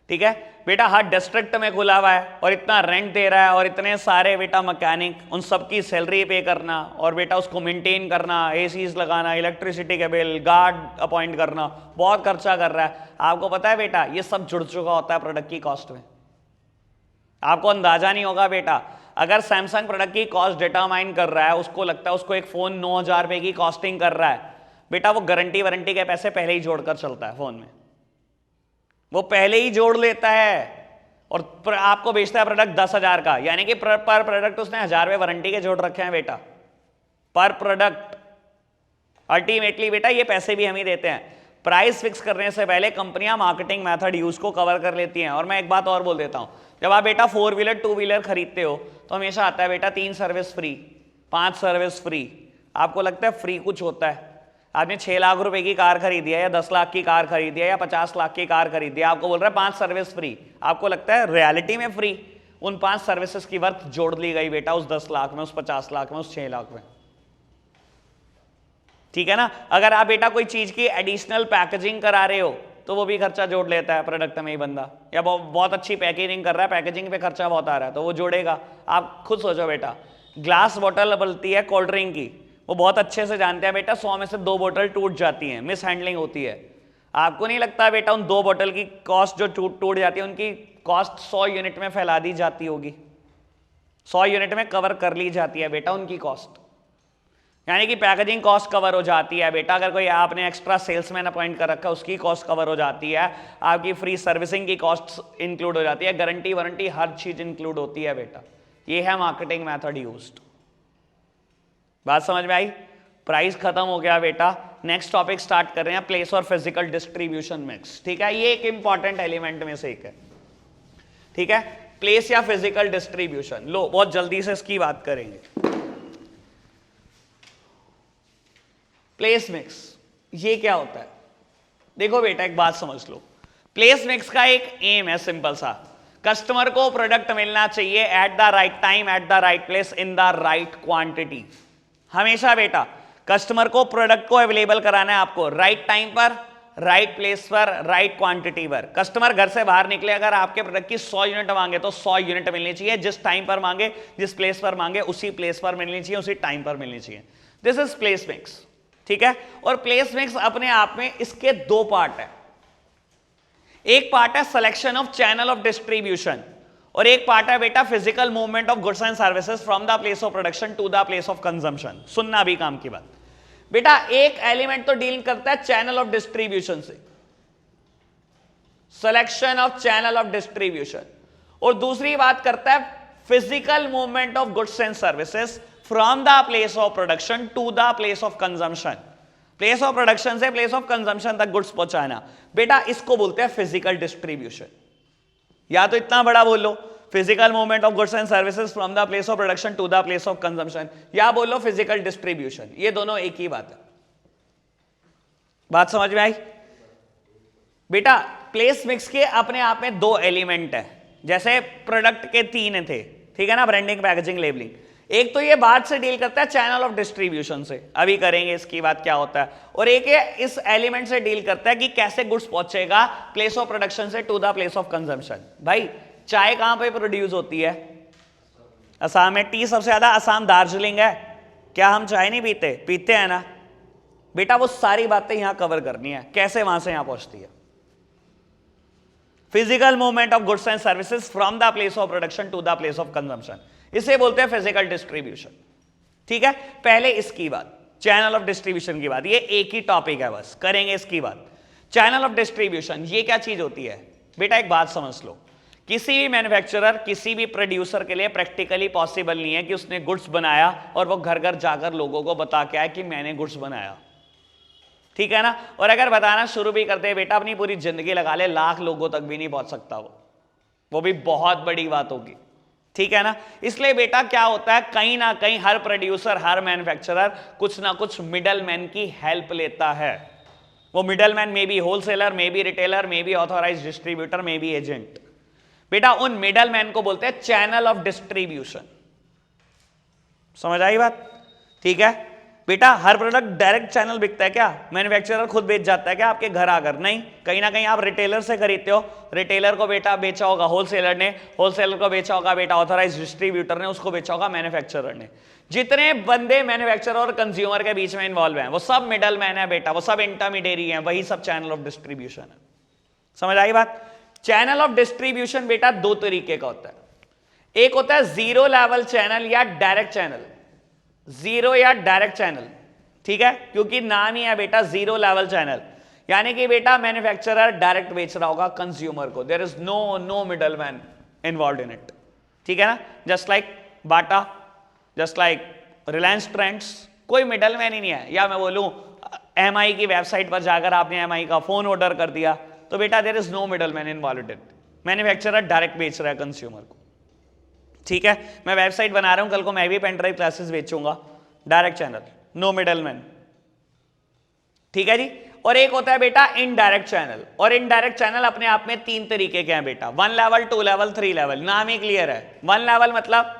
ठीक है बेटा, हर डिस्ट्रिक्ट में खुला हुआ है और इतना रेंट दे रहा है और इतने सारे बेटा मैकेनिक, उन सबकी सैलरी पे करना और बेटा उसको मेंटेन करना, एसीज लगाना, इलेक्ट्रिसिटी के बिल, गार्ड अपॉइंट करना, बहुत खर्चा कर रहा है। आपको पता है बेटा ये सब जुड़ चुका होता है प्रोडक्ट की कॉस्ट में। आपको अंदाजा नहीं होगा बेटा, अगर सैमसंग प्रोडक्ट की कॉस्ट डिटरमाइन कर रहा है, उसको लगता है उसको एक फोन 9,000 रुपए की कॉस्टिंग कर रहा है, बेटा वो गारंटी वारंटी के पैसे पहले ही जोड़कर चलता है फोन में, वो पहले ही जोड़ लेता है और आपको बेचता है प्रोडक्ट 10,000 का, यानी कि पर प्रोडक्ट उसने 1,000 रुपए वारंटी के जोड़ रखे हैं बेटा, पर प्रोडक्ट। अल्टीमेटली बेटा ये पैसे भी हम ही देते हैं। प्राइस फिक्स करने से पहले कंपनियां मार्केटिंग मेथड यूज को कवर कर लेती हैं। और मैं एक बात और बोल देता हूं, जब आप बेटा 4 व्हीलर 2 व्हीलर खरीदते हो तो हमेशा आता है बेटा 3 सर्विस फ्री, 5 सर्विस फ्री। आपको लगता है फ्री कुछ होता है? आपने 6 लाख रुपए की कार खरीदी है या 10 लाख की कार खरीदी है या 50 लाख की कार खरीदी है, आपको बोल रहा है 5 सर्विस फ्री। आपको लगता है रियलिटी में फ्री? उन 5 सर्विसेज की वर्थ जोड़ ली गई बेटा उस 10 लाख में, उस 50 लाख में, उस 6 लाख में, ठीक है ना। अगर आप बेटा कोई चीज की एडिशनल पैकेजिंग करा रहे हो तो वो भी खर्चा जोड़ लेता है प्रोडक्ट में ही बंदा, या बहुत अच्छी पैकेजिंग कर रहा है, पैकेजिंग पे खर्चा बहुत आ रहा है तो वो जोड़ेगा। आप खुद सोचो बेटा, ग्लास बोतल बनती है कोल्ड ड्रिंक की, वो बहुत अच्छे से जानते हैं बेटा 100 में से 2 बोतल टूट जाती हैं, मिस हैंडलिंग होती है। आपको नहीं लगता बेटा उन 2 बोतल की कॉस्ट जो टूट जाती है उनकी कॉस्ट 100 यूनिट में फैला दी जाती होगी, 100 यूनिट में कवर कर ली जाती है बेटा उनकी कॉस्ट, यानी कि पैकेजिंग कॉस्ट कवर हो जाती है बेटा। अगर कोई आपने एक्स्ट्रा सेल्समैन अपॉइंट कर रखा है उसकी कॉस्ट कवर हो जाती है, आपकी फ्री सर्विसिंग की कॉस्ट इंक्लूड हो जाती है, गारंटी वारंटी हर चीज इंक्लूड होती है बेटा। ये है मार्केटिंग मेथड यूज्ड। बात समझ में आई? प्राइस खत्म हो गया बेटा, नेक्स्ट टॉपिक स्टार्ट कर रहे हैं, प्लेस और फिजिकल डिस्ट्रीब्यूशन मिक्स। ठीक है, ये एक इंपॉर्टेंट एलिमेंट में से एक है। ठीक है, प्लेस या फिजिकल डिस्ट्रीब्यूशन। लो बहुत जल्दी से इसकी बात करेंगे। प्लेस मिक्स ये क्या होता है? देखो बेटा एक बात समझ लो, प्लेस मिक्स का एक एम है सिंपल सा, कस्टमर को प्रोडक्ट मिलना चाहिए at the right time, at the right place, in the right quantity. हमेशा बेटा कस्टमर को प्रोडक्ट को अवेलेबल कराना है आपको राइट टाइम पर, राइट प्लेस पर, राइट क्वांटिटी पर। कस्टमर घर से बाहर निकले अगर आपके प्रोडक्ट की 100 यूनिट मांगे तो 100 यूनिट मिलनी चाहिए, जिस टाइम पर मांगे, जिस प्लेस पर मांगे उसी प्लेस पर मिलनी चाहिए, उसी टाइम पर मिलनी चाहिए। This is place mix. ठीक है, और प्लेस मिक्स अपने आप में इसके 2 पार्ट है। एक पार्ट है selection of channel of distribution और एक पार्ट है बेटा physical movement of goods and services from the place of production to the place of consumption. सुनना भी काम की बात बेटा, एक एलिमेंट तो डील करता है चैनल ऑफ डिस्ट्रीब्यूशन से, selection of channel of distribution, और दूसरी बात करता है physical movement of goods and services from the place of production to the place of consumption. Place of production से प्लेस ऑफ कंजम्पशन तक गुड्स पहुंचाना, बेटा इसको बोलते हैं फिजिकल डिस्ट्रीब्यूशन। या तो इतना बड़ा बोल लो physical movement of goods and services from the place of production to the place of consumption, या बोल लो फिजिकल डिस्ट्रीब्यूशन। ये दोनों एक ही बात है। बात समझ में आई बेटा? प्लेस मिक्स के अपने आप में 2 एलिमेंट है, जैसे प्रोडक्ट के 3 थे, ठीक है ना, ब्रांडिंग, पैकेजिंग, लेबलिंग। एक तो ये बात से डील करता है चैनल ऑफ डिस्ट्रीब्यूशन से, अभी करेंगे इसकी बात क्या होता है, और एक ये इस एलिमेंट से डील करता है कि कैसे गुड्स पहुंचेगा प्लेस ऑफ प्रोडक्शन से to the place of consumption. भाई चाय कहां पे प्रोड्यूस होती है? असम में। टी सबसे ज्यादा असम, दार्जिलिंग है। क्या हम चाय नहीं पीते? पीते हैं ना बेटा। वो सारी बातें यहां कवर करनी है, कैसे वहां से यहां पहुंचती है। Physical movement of goods and services from the place of production to the place of consumption, इसे बोलते हैं फिजिकल डिस्ट्रीब्यूशन। ठीक है, पहले इसकी बात, चैनल ऑफ डिस्ट्रीब्यूशन की बात, ये एक ही टॉपिक है, बस करेंगे इसकी बात। चैनल ऑफ डिस्ट्रीब्यूशन ये क्या चीज होती है बेटा? एक बात समझ लो, किसी भी मैन्युफैक्चरर, किसी भी प्रोड्यूसर के लिए प्रैक्टिकली पॉसिबल नहीं है कि उसने गुड्स बनाया और वो घर घर जाकर लोगों को बता के आए कि मैंने गुड्स बनाया। ठीक है ना, और अगर बताना शुरू भी करते हैं बेटा, अपनी पूरी जिंदगी लगा ले, लाख लोगों तक भी नहीं पहुंच सकता वो भी बहुत बड़ी बात होगी। ठीक है ना, इसलिए बेटा क्या होता है, कहीं ना कहीं हर प्रोड्यूसर, हर मैन्युफैक्चरर कुछ ना कुछ मिडल मैन की हेल्प लेता है। वो middle man may be wholesaler, may be retailer, may be authorised distributor, may be agent. बेटा उन मिडल मैन को बोलते हैं चैनल ऑफ डिस्ट्रीब्यूशन। समझ आई बात? ठीक है, बेटा हर प्रोडक्ट डायरेक्ट चैनल बिकता है क्या? मैन्युफैक्चरर खुद बेच जाता है क्या आपके घर आकर? नहीं, कहीं ना कहीं आप रिटेलर से खरीदते हो। रिटेलर को बेटा बेचा होगा होलसेलर ने, होलसेलर को बेचा होगा बेटा ऑथराइज डिस्ट्रीब्यूटर ने, उसको बेचा होगा मैन्युफैक्चरर ने। जितने बंदे मैन्युफैक्चरर और कंज्यूमर के बीच में इन्वॉल्व हैं वो सब मिडल मैन है बेटा, वो सब इंटरमीडिएरी हैं, वही सब चैनल ऑफ डिस्ट्रीब्यूशन है। समझ आई बात? चैनल ऑफ डिस्ट्रीब्यूशन बेटा दो तरीके का होता है, एक होता है जीरो लेवल चैनल या डायरेक्ट चैनल, जीरो या डायरेक्ट चैनल, ठीक है, क्योंकि नाम ही है बेटा जीरो लेवल चैनल, यानी कि बेटा मैन्युफैक्चरर डायरेक्ट बेच रहा होगा कंज्यूमर को, there is no middle man involve in it, ठीक है ना। Just like Bata, just like Reliance Trends, कोई मिडल मैन ही नहीं है। या मैं बोलूं एमआई की वेबसाइट पर जाकर आपने एमआई का फोन ऑर्डर कर दिया तो बेटा there is no middle man involve in it, manufacturer direct बेच रहा है कंज्यूमर को, ठीक है। मैं वेबसाइट बना रहा हूं, कल को मैं भी पेन ड्राइव क्लासेस बेचूंगा, direct channel, no middle man, ठीक है जी। और एक होता है बेटा इनडायरेक्ट चैनल, और इनडायरेक्ट चैनल अपने आप में तीन तरीके के हैं बेटा, 1 लेवल, 2 लेवल, 3 लेवल, नाम ही क्लियर है। 1 लेवल मतलब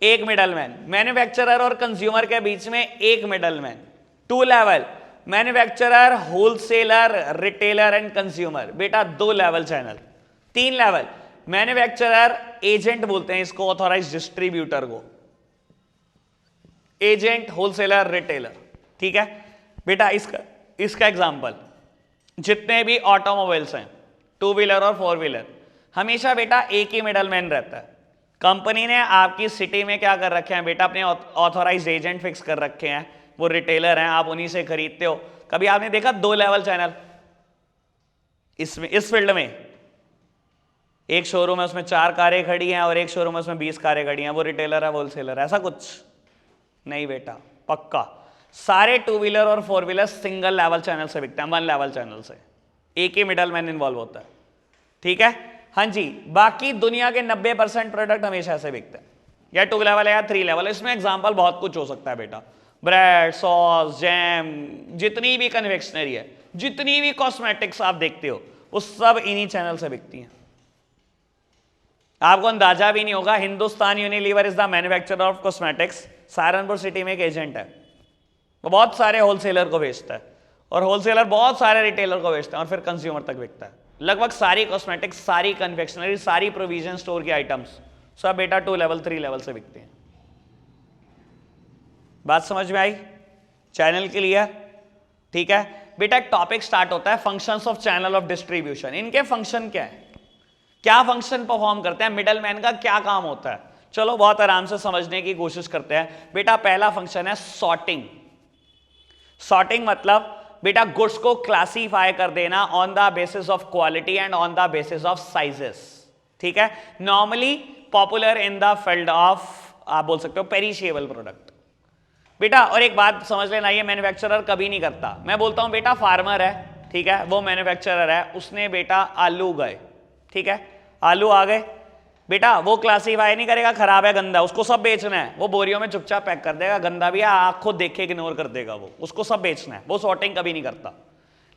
एक मिडल मैन, मैन्युफैक्चरर और कंज्यूमर के बीच में एक middle man. 2 level manufacturer, wholesaler, retailer and consumer, बेटा 2 level channel. 3 level manufacturer, agent बोलते हैं इसको, ऑथराइज डिस्ट्रीब्यूटर को, एजेंट, होलसेलर, रिटेलर, ठीक है बेटा। इसका एग्जांपल, जितने भी ऑटोमोबाइल्स हैं, 2 व्हीलर और 4 व्हीलर, हमेशा बेटा एक ही मिडल मैन रहता है। कंपनी ने आपकी सिटी में क्या कर रखे हैं बेटा, अपने ऑथराइज एजेंट फिक्स कर रखे हैं, वो रिटेलर हैं, आप उन्हीं से खरीदते हो। कभी आपने देखा 2 लेवल चैनल इसमें, इस फील्ड में? एक शोरूम है उसमें 4 कारें खड़ी हैं और एक शोरूम है उसमें 20 कारें खड़ी हैं, वो रिटेलर है होलसेलर, ऐसा कुछ नहीं बेटा, पक्का सारे 2 व्हीलर और 4 व्हीलर सिंगल लेवल चैनल से बिकते हैं, 1 लेवल चैनल से, एक ही मिडल मैन इन्वॉल्व होता है, ठीक है। हाँ जी, बाकी दुनिया के 90% प्रोडक्ट हमेशा ऐसे बिकते हैं, या 2 लेवल है या 3 लेवल। इसमें एग्जांपल बहुत कुछ हो सकता है बेटा, ब्रेड, सॉस, जैम, जितनी भी कन्फेक्शनरी है, जितनी भी कॉस्मेटिक्स आप देखते हो, वो सब इन्हीं चैनल से बिकती हैं। आपको अंदाजा भी नहीं होगा, Hindustan Unilever is the manufacturer of cosmetics, Saharanpur city में एक एजेंट है, वो बहुत सारे होलसेलर को बेचता है, और होलसेलर बहुत सारे रिटेलर को बेचते हैं, और फिर कंज्यूमर तक बिकता है। लगभग सारी कॉस्मेटिक्स, सारी कन्फेक्शनरी, सारी प्रोविजन स्टोर की आइटम्स सब बेटा 2 लेवल, 3 लेवल से बिकते हैं। बात समझ में आई? चैनल क्लियर, ठीक है बेटा। एक टॉपिक स्टार्ट होता है functions of channel of distribution. इनके फंक्शन क्या है, क्या फंक्शन परफॉर्म करते हैं, मिडल मैन का क्या काम होता है? चलो बहुत आराम से समझने की कोशिश करते हैं बेटा। पहला फंक्शन है सॉर्टिंग। सॉर्टिंग मतलब बेटा गुड्स को क्लासीफाई कर देना on the basis of quality and on the basis of sizes, ठीक है। Normally popular in the field of, आप बोल सकते हो, पेरिशेबल प्रोडक्ट बेटा। और एक बात समझ लेना, ये मैन्युफैक्चरर कभी नहीं करता। मैं बोलता हूं बेटा फार्मर है, ठीक है, वो मैन्युफैक्चरर है, उसने बेटा आलू उगाए, ठीक है, आलू आ गए बेटा, वो क्लासीफाई नहीं करेगा खराब है गंदा, उसको सब बेचना है, वो बोरियों में चुपचाप पैक कर देगा, गंदा भी है आँख खुद देख के इग्नोर कर देगा, वो उसको सब बेचना है, वो सॉर्टिंग कभी नहीं करता।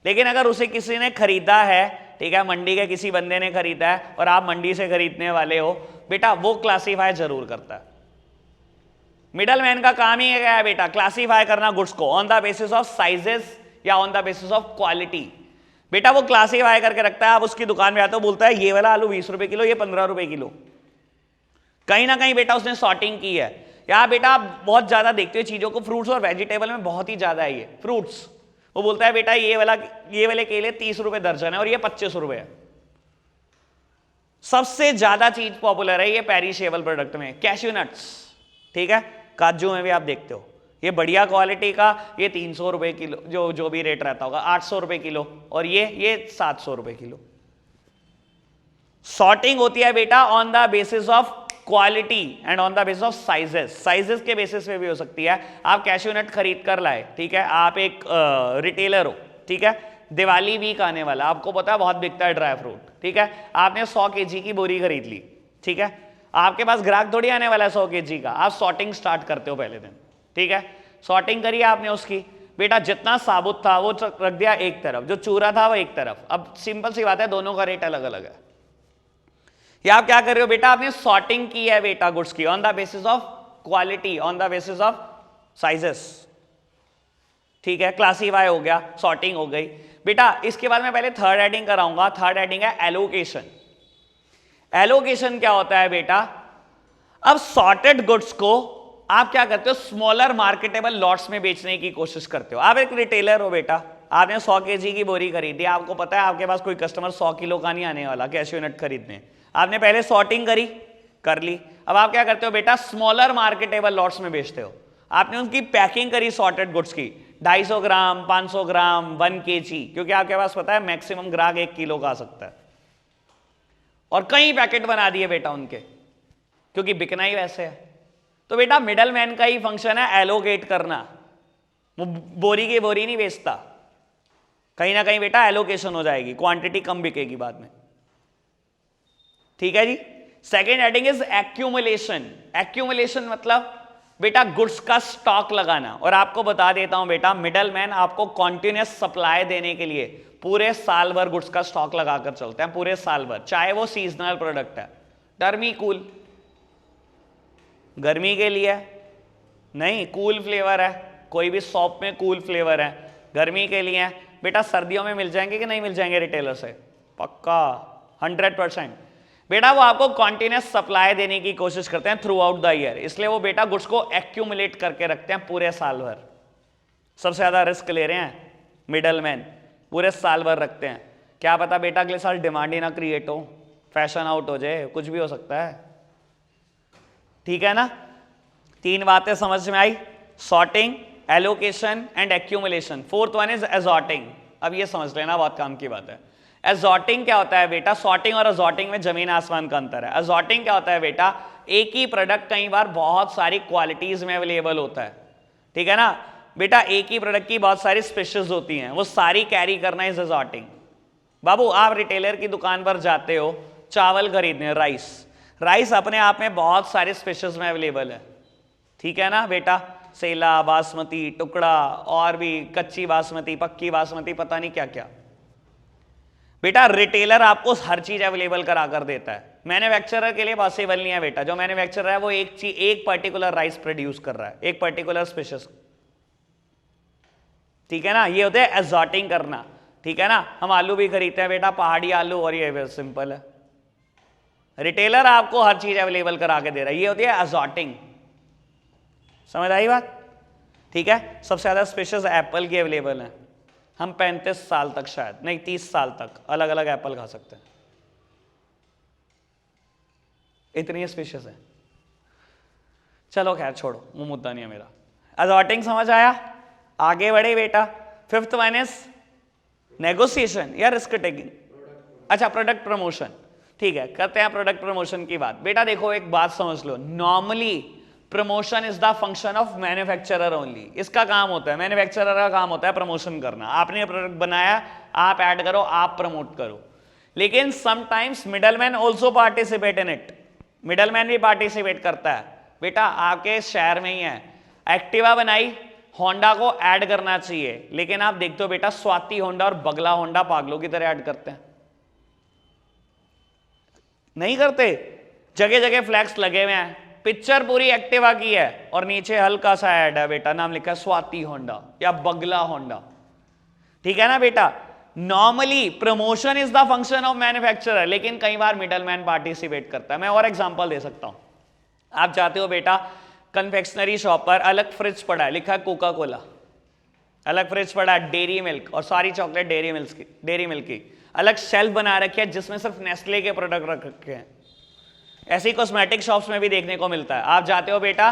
लेकिन अगर उसे किसी ने खरीदा है, ठीक है, मंडी के किसी बंदे ने खरीदा है और आप मंडी से खरीदने वाले हो बेटा, वो क्लासीफाई जरूर करता है। मिडल मैन का काम ही क्या है बेटा, क्लासीफाई करना गुड्स को on the basis of sizes या on the basis of quality. बेटा वो क्लासीफाई करके रखता है, आप उसकी दुकान में आते हो, बोलता है ये वाला आलू 20 रुपए किलो, ये 15 रुपए किलो। कहीं ना कहीं बेटा उसने सॉर्टिंग की है। या बेटा आप बहुत ज्यादा देखते हो चीजों को, फ्रूट्स और वेजिटेबल में बहुत ही ज्यादा है ये फ्रूट्स, वो बोलता है बेटा ये वाले केले 30 रुपए दर्जन है और ये 25 रुपए है। सबसे ज्यादा चीज पॉपुलर है ये पेरिशेबल प्रोडक्ट में, कैश्यू नट्स, ठीक है, काजू में भी आप देखते हो, ये बढ़िया क्वालिटी का ये 300 रुपए किलो, जो भी रेट रहता होगा, 800 रुपए किलो, और ये 700 रुपए किलो। सॉर्टिंग होती है बेटा on the basis of quality and on the basis of sizes. Sizes के बेसिस पे भी हो सकती है। आप कैश्यू नट खरीद कर लाए, ठीक है, आप एक रिटेलर हो, ठीक है, दिवाली वीक आने वाला, आपको पता है बहुत बिकता है ड्राई फ्रूट, ठीक है, आपने 100 kg की बोरी खरीद ली, ठीक है, आपके पास ग्राहक थोड़ी आने वाला है 100 kg का, आप सॉर्टिंग स्टार्ट करते हो पहले दिन, ठीक है, सॉर्टिंग करी आपने उसकी, बेटा जितना साबुत था वो रख दिया एक तरफ, जो चूरा था वो एक तरफ। अब सिंपल सी बात है, दोनों का रेट अलग अलग है। या आप क्या कर रहे हो बेटा, आपने सॉर्टिंग की है बेटा गुड्स की on the basis of quality, on the basis of sizes, ठीक है, क्लासीफाई हो गया, सॉर्टिंग हो गई बेटा। इसके बाद मैं पहले थर्ड हेडिंग कराऊंगा। थर्ड हेडिंग है एलोकेशन। एलोकेशन क्या होता है बेटा? अब सॉर्टेड गुड्स को आप क्या करते हो, स्मॉलर मार्केटेबल लॉट्स में बेचने की कोशिश करते हो। आप एक रिटेलर हो बेटा, आपने 100 kg की बोरी खरीदी, आपको पता है आपके पास कोई कस्टमर 100 किलो का नहीं आने वाला कैश यूनिट खरीदने, आपने पहले सॉर्टिंग कर ली। अब आप क्या करते हो बेटा, स्मॉलर मार्केटेबल लॉट्स में बेचते हो। आपने उनकी पैकिंग करी सॉर्टेड गुड्स की, 250 ग्राम, 500 ग्राम, 1 kg, क्योंकि आपके पास पता है मैक्सिमम ग्राहक 1 किलो का आ सकता है, और कई पैकेट बना दिए बेटा उनके, क्योंकि बिकना ही वैसे है। तो बेटा मिडल मैन का ही फंक्शन है एलोकेट करना, वो बोरी की बोरी नहीं बेचता, कहीं ना कहीं बेटा एलोकेशन हो जाएगी, क्वांटिटी कम बिकेगी बाद में। ठीक है जी। Second heading is accumulation. Accumulation मतलब बेटा गुड्स का स्टॉक लगाना। और आपको बता देता हूं बेटा, मिडल मैन आपको कॉन्टिन्यूस सप्लाई देने के लिए पूरे साल भर गुड्स का स्टॉक लगाकर चलते हैं, पूरे साल भर, चाहे वो सीजनल प्रोडक्ट है। टर्मी कूल गर्मी के लिए नहीं, कूल फ्लेवर है, कोई भी शॉप में कूल फ्लेवर है, गर्मी के लिए है बेटा। सर्दियों में मिल जाएंगे कि नहीं मिल जाएंगे रिटेलर से? पक्का 100%। बेटा वो आपको कॉन्टिन्यूस सप्लाई देने की कोशिश करते हैं थ्रू आउट द ईयर, इसलिए वो बेटा गुड्स को एक्यूमुलेट करके रखते हैं पूरे साल भर। सबसे ज्यादा रिस्क ले रहे हैं मिडल मैन, पूरे साल भर रखते हैं। क्या पता बेटा अगले साल डिमांड ही ना क्रिएट हो, फैशन आउट हो जाए, कुछ भी हो सकता है। ठीक है ना, 3 बातें समझ में आई, sorting, allocation and accumulation. Fourth one is assorting. अब ये समझ लेना, बहुत काम की बात है। एजॉर्टिंग क्या होता है बेटा? सॉर्टिंग और एजॉर्टिंग में जमीन आसमान का अंतर है। एजॉर्टिंग क्या होता है बेटा? एक ही प्रोडक्ट कई बार बहुत सारी क्वालिटीज में अवेलेबल होता है। ठीक है ना बेटा, एक ही प्रोडक्ट की बहुत सारी स्पेशल्स होती हैं, वो सारी कैरी करना इज एजॉर्टिंग। बाबू आप रिटेलर की दुकान पर जाते हो चावल खरीदने, राइस अपने आप में बहुत सारे स्पेशल्स में अवेलेबल है। ठीक है ना बेटा, सेला, बासमती, टुकड़ा, और भी कच्ची बासमती, पक्की बासमती, पता नहीं क्या क्या। बेटा रिटेलर आपको हर चीज अवेलेबल करा कर देता है, मैन्युफैक्चरर के लिए पॉसिबल नहीं है बेटा। जो मैन्युफैक्चरर है वो एक पर्टिकुलर राइस प्रोड्यूस कर रहा है, एक पर्टिकुलर स्पेशल। ठीक है ना, ये होता है एजॉर्टिंग करना। ठीक है ना, हम आलू भी खरीदते हैं बेटा, पहाड़ी आलू, और ये सिंपल है। रिटेलर आपको हर चीज अवेलेबल करा के दे रहा है, ये होती है एजॉर्टिंग। समझ आई बात? ठीक है, सबसे ज्यादा स्पेशल्स एप्पल की अवेलेबल हैं। हम 35 साल तक, शायद नहीं 30 साल तक अलग अलग एप्पल खा सकते हैं, इतनी स्पेशल्स है। चलो खैर छोड़ो, वो मुद्दा नहीं है मेरा। एजॉर्टिंग समझ आया, आगे बढ़े बेटा। फिफ्थ वन इज नेगोशिएशन या रिस्क टेकिंग। अच्छा, प्रोडक्ट प्रमोशन। ठीक है, करते हैं प्रोडक्ट प्रमोशन की बात। बेटा देखो एक बात समझ लो, normally promotion is the function of manufacturer only. इसका काम होता है, मैन्युफैक्चरर का काम होता है प्रमोशन करना। आपने प्रोडक्ट बनाया, आप ऐड करो, आप प्रमोट करो। लेकिन sometimes middleman also participate in it, middleman भी पार्टिसिपेट करता है। बेटा आपके शहर में ही है, एक्टिवा बनाई, होंडा को ऐड करना चाहिए, लेकिन आप देखते हो बेटा स्वाति होंडा और बगला होंडा पागलों की तरह ऐड करते हैं, नहीं करते। जगह जगह फ्लैक्स लगे हुए हैं, पिक्चर पूरी एक्टिवा की है और नीचे हल्का सा ऐड है बेटा, नाम लिखा है स्वाति होंडा या बगला होंडा। ठीक है ना बेटा, normally promotion is the function of manufacturer, लेकिन कई बार मिडलमैन पार्टिसिपेट करता है। मैं और एग्जांपल दे सकता हूं। आप जाते हो बेटा कन्फेक्शनरी शॉप पर, अलग फ्रिज पड़ा है, लिखा है कोका कोला, अलग फ्रिज पड़ा है डेयरी मिल्क, और सारी चॉकलेट डेयरी मिल्क की, अलग शेल्फ बना रखी है जिसमें सिर्फ नेस्ले के प्रोडक्ट रख रखे हैं। ऐसी कॉस्मेटिक शॉप्स में भी देखने को मिलता है। आप जाते हो बेटा,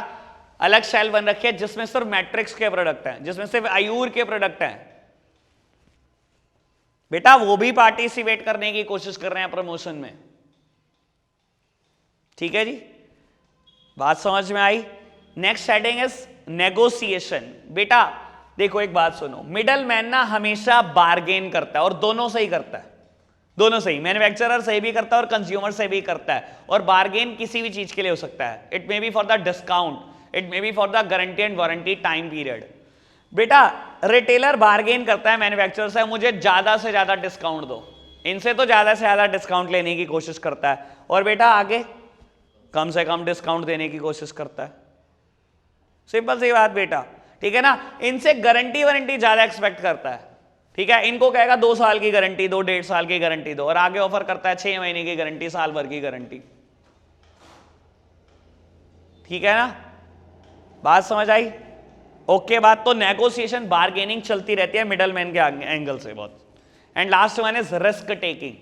अलग शेल्फ बन रखी है जिसमें सिर्फ मैट्रिक्स के प्रोडक्ट हैं, जिसमें सिर्फ आयूर के प्रोडक्ट हैं। बेटा वो भी पार्टिसिपेट करने की कोशिश कर रहे हैं प्रमोशन में। ठीक है जी, बात समझ में आई। Next heading is negotiation. बेटा देखो एक बात सुनो, मिडल मैन ना हमेशा बार्गेन करता है, और दोनों से ही करता है, दोनों से ही, मैन्युफैक्चरर से भी करता है और कंज्यूमर से भी करता है। और बार्गेन किसी भी चीज के लिए हो सकता है, it may be for the discount, it may be for the guarantee and warranty time period. बेटा रिटेलर बार्गेन करता है मैन्युफैक्चरर से, मुझे ज्यादा से ज्यादा डिस्काउंट दो, इनसे तो ज्यादा से ज्यादा डिस्काउंट लेने की कोशिश करता है, और बेटा आगे कम से कम डिस्काउंट देने की कोशिश करता है। सिंपल सी बात बेटा। ठीक है ना, इनसे गारंटी वारंटी ज्यादा एक्सपेक्ट करता है, ठीक है, इनको कहेगा 2 साल की गारंटी दो, 1.5 साल की गारंटी दो, और आगे ऑफर करता है 6 महीने की गारंटी, साल भर की गारंटी। ठीक है ना, बात समझ आई? ओके बात। तो नेगोशिएशन बार्गेनिंग चलती रहती है मिडल मैन के एंगल से बहुत। And last one is risk taking.